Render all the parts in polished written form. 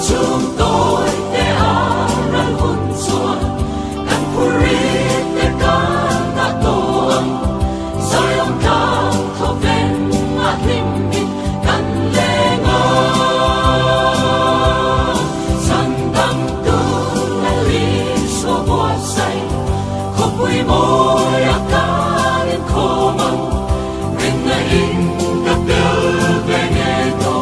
Chúng tôi để aral hunsuan kan purit te kanta toang sayong kang thoven at limbit kan lenga sandang tunaliso buasay kopui moy akanin komang rin na ingatel veneto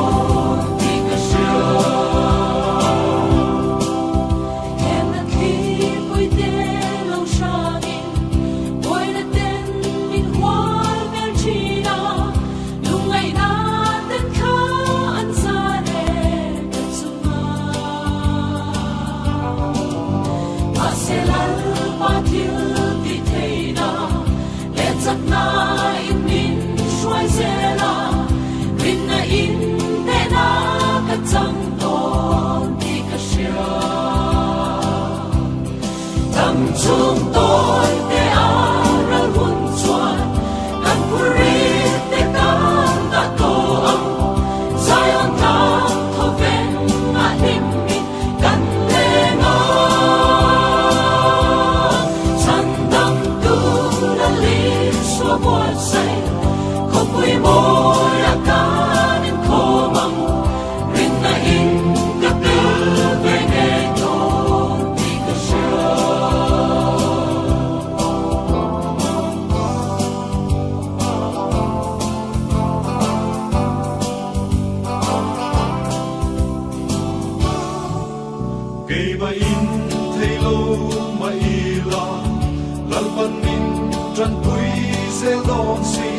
chúng tôi để aral hunsuan kan purit te kanta toang sayong kang thoven at limbit kan lenga sandang tunaliso buasay kopui moy akanin komang rin na ingatel veneto di kasya. Kay ba in thay lâu mà ila lal ban min tran pui sel don si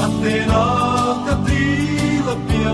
at te na ka ti la pia